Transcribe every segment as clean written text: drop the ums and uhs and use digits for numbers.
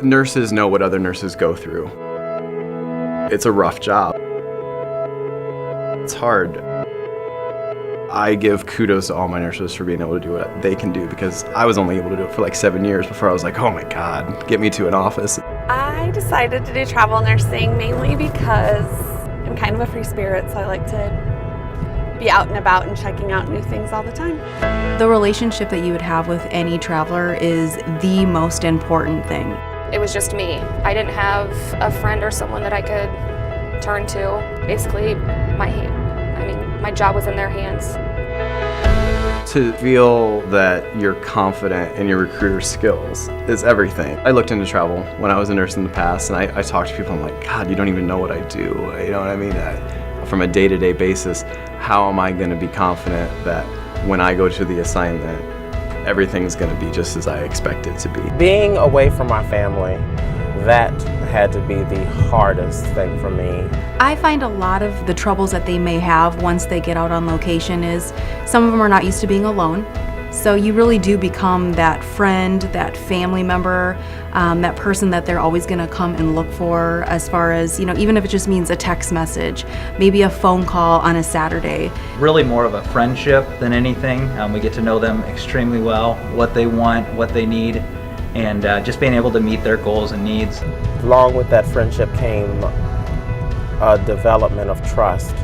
Nurses know what other nurses go through. It's a rough job. It's hard. I give kudos to all my nurses for being able to do what they can do, because I was only able to do it for like 7 years before I was like, oh my God, get me to an office. I decided to do travel nursing mainly because I'm kind of a free spirit, so I like to be out and about and checking out new things all the time. The relationship that you would have with any traveler is the most important thing. It was just me. I didn't have a friend or someone that I could turn to. Basically, my job was in their hands. To feel that you're confident in your recruiter skills is everything. I looked into travel when I was a nurse in the past, and I talked to people, I'm like, God, you don't even know what I do. You know what I mean? From a day-to-day basis, how am I going to be confident that when I go to the assignment, everything's going to be just as I expect it to be? Being away from my family, that had to be the hardest thing for me. I find a lot of the troubles that they may have once they get out on location is some of them are not used to being alone. So you really do become that friend, that family member, that person that they're always going to come and look for, as far as, even if it just means a text message, maybe a phone call on a Saturday. Really more of a friendship than anything. We get to know them extremely well, what they want, what they need, and just being able to meet their goals and needs. Along with that friendship came a development of trust.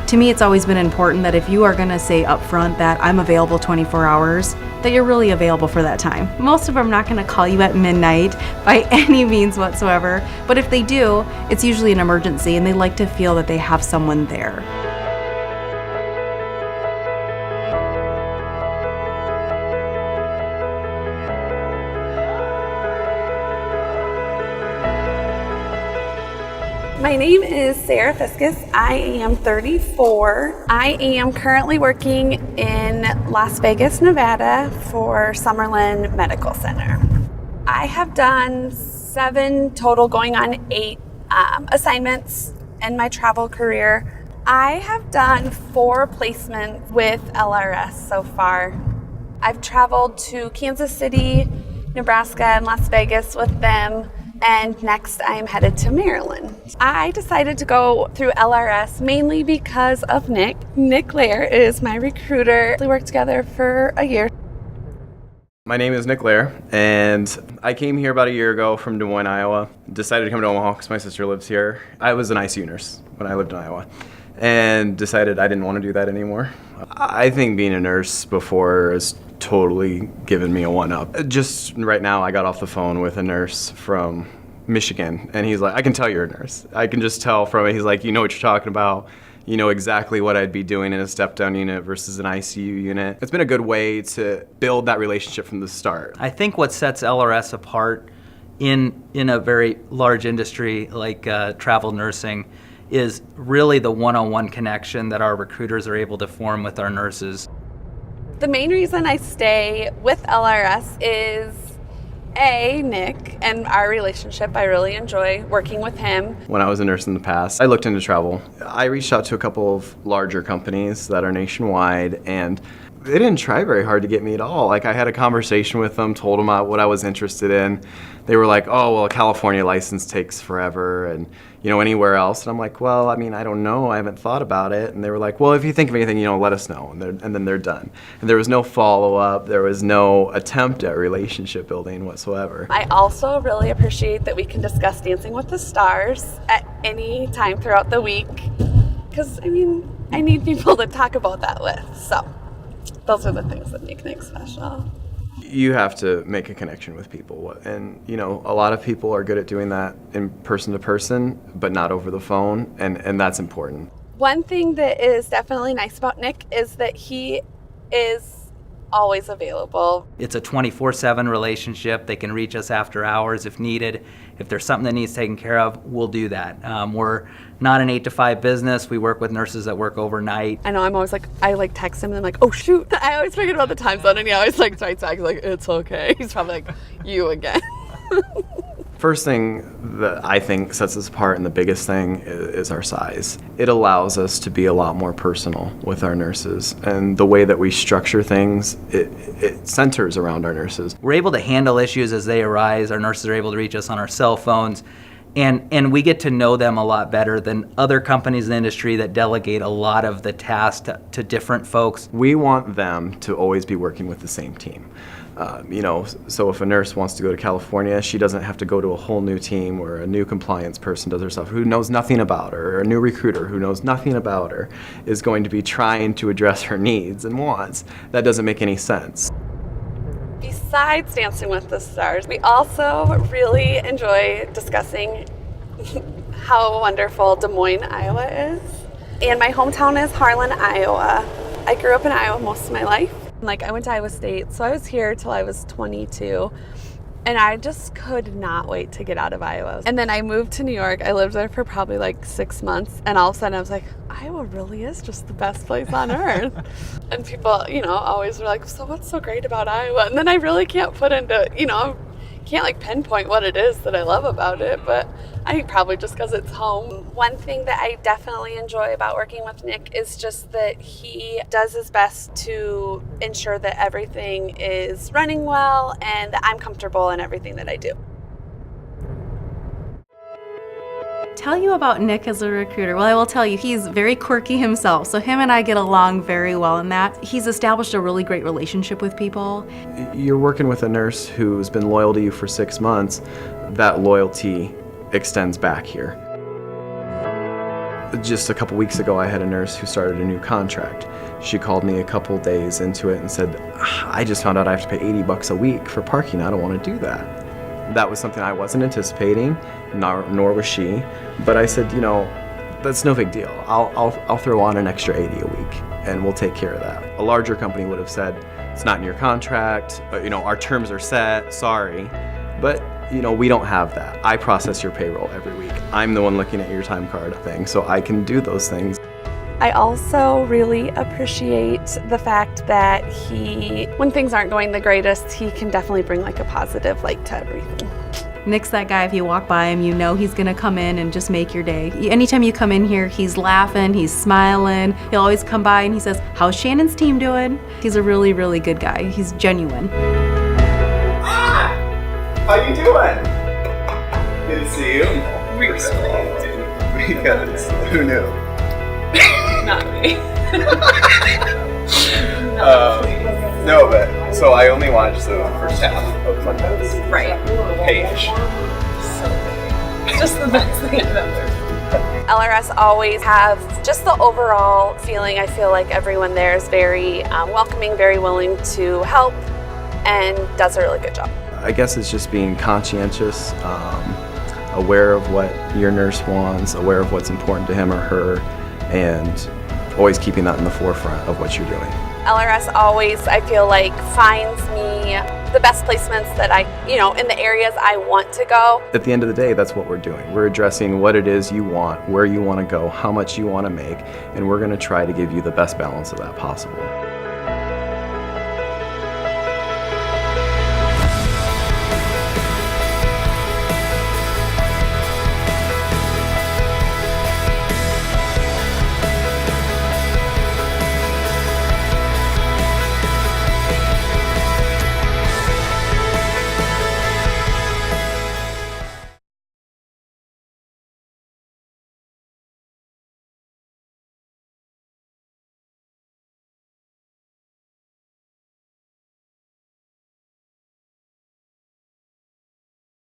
To me, it's always been important that if you are going to say up front that I'm available 24 hours, that you're really available for that time. Most of them are not going to call you at midnight by any means whatsoever, but if they do, it's usually an emergency and they like to feel that they have someone there. My name is Sara Fiscus. I am 34. I am currently working in Las Vegas, Nevada for Summerlin Medical Center. I have done 7 total, going on 8 assignments in my travel career. I have done 4 placements with LRS so far. I've traveled to Kansas City, Nebraska, and Las Vegas with them. And next I'm headed to Maryland. I decided to go through LRS mainly because of Nick. Nick Lair is my recruiter. We worked together for a year. My name is Nick Lair, and I came here about a year ago from Des Moines, Iowa. Decided to come to Omaha because my sister lives here. I was an ICU nurse when I lived in Iowa, and decided I didn't want to do that anymore. I think being a nurse before has totally given me a one-up. Just right now, I got off the phone with a nurse from Michigan, and he's like, I can tell you're a nurse. I can just tell from it. He's like, you know what you're talking about. You know exactly what I'd be doing in a step-down unit versus an ICU unit. It's been a good way to build that relationship from the start. I think what sets LRS apart in a very large industry like travel nursing is really the one-on-one connection that our recruiters are able to form with our nurses. The main reason I stay with LRS is Nick and our relationship. I really enjoy working with him. When I was a nurse in the past, I looked into travel. I reached out to a couple of larger companies that are nationwide, and they didn't try very hard to get me at all. Like, I had a conversation with them, told them what I was interested in. They were like, oh, well, a California license takes forever, and anywhere else. And I'm like, well, I don't know. I haven't thought about it. And they were like, well, if you think of anything, let us know. And then they're done. And there was no follow-up. There was no attempt at relationship building whatsoever. I also really appreciate that we can discuss Dancing with the Stars at any time throughout the week. Because, I need people to talk about that with. So those are the things that make Nick special. You have to make a connection with people, and a lot of people are good at doing that in person to person, but not over the phone, and that's important. One thing that is definitely nice about Nick is that he is always available. It's a 24/7 relationship. They can reach us after hours if needed. If there's something that needs taken care of, we'll do that. We're not an 8 to 5 business. We work with nurses that work overnight. I know, I'm always like, I text him and I'm like, oh shoot. I always forget about the time zone, and he always writes back, he's like, it's okay. He's probably like, you again. First thing that I think sets us apart, and the biggest thing, is our size. It allows us to be a lot more personal with our nurses, and the way that we structure things, it centers around our nurses. We're able to handle issues as they arise. Our nurses are able to reach us on our cell phones, and we get to know them a lot better than other companies in the industry that delegate a lot of the tasks to different folks. We want them to always be working with the same team. So if a nurse wants to go to California, she doesn't have to go to a whole new team where a new compliance person does her stuff who knows nothing about her, or a new recruiter who knows nothing about her is going to be trying to address her needs and wants. That doesn't make any sense. Besides Dancing with the Stars, we also really enjoy discussing how wonderful Des Moines, Iowa is. And my hometown is Harlan, Iowa. I grew up in Iowa most of my life. I went to Iowa State, so I was here till I was 22. And I just could not wait to get out of Iowa. And then I moved to New York. I lived there for probably 6 months. And all of a sudden I was like, Iowa really is just the best place on earth. And people, always were like, so what's so great about Iowa? And then I really can't put into, can't pinpoint what it is that I love about it. But I think probably just because it's home. One thing that I definitely enjoy about working with Nick is just that he does his best to ensure that everything is running well and that I'm comfortable in everything that I do. Tell you about Nick as a recruiter. Well, I will tell you, he's very quirky himself, so him and I get along very well in that. He's established a really great relationship with people. You're working with a nurse who's been loyal to you for 6 months. That loyalty extends back here. Just a couple weeks ago, I had a nurse who started a new contract. She called me a couple days into it and said, I just found out I have to pay $80 a week for parking. I don't want to do that. That was something I wasn't anticipating, nor was she. But I said, that's no big deal. I'll throw on an extra 80 a week, and we'll take care of that. A larger company would have said, it's not in your contract, our terms are set, sorry. But, we don't have that. I process your payroll every week. I'm the one looking at your time card thing, so I can do those things. I also really appreciate the fact that when things aren't going the greatest, he can definitely bring a positive light to everything. Nick's that guy, if you walk by him, he's gonna come in and just make your day. Anytime you come in here, he's laughing, he's smiling. He'll always come by and he says, how's Shannon's team doing? He's a really, really good guy. He's genuine. How you doing? Good to see you. Because who knew? Not me. No, but so I only watched the first half of Monday's Right. page. Just the best thing I've ever. LRS always have just the overall feeling. I feel like everyone there is very welcoming, very willing to help, and does a really good job. I guess it's just being conscientious, aware of what your nurse wants, aware of what's important to him or her, and always keeping that in the forefront of what you're doing. LRS always, I feel like, finds me the best placements that in the areas I want to go. At the end of the day, that's what we're doing. We're addressing what it is you want, where you want to go, how much you want to make, and we're going to try to give you the best balance of that possible.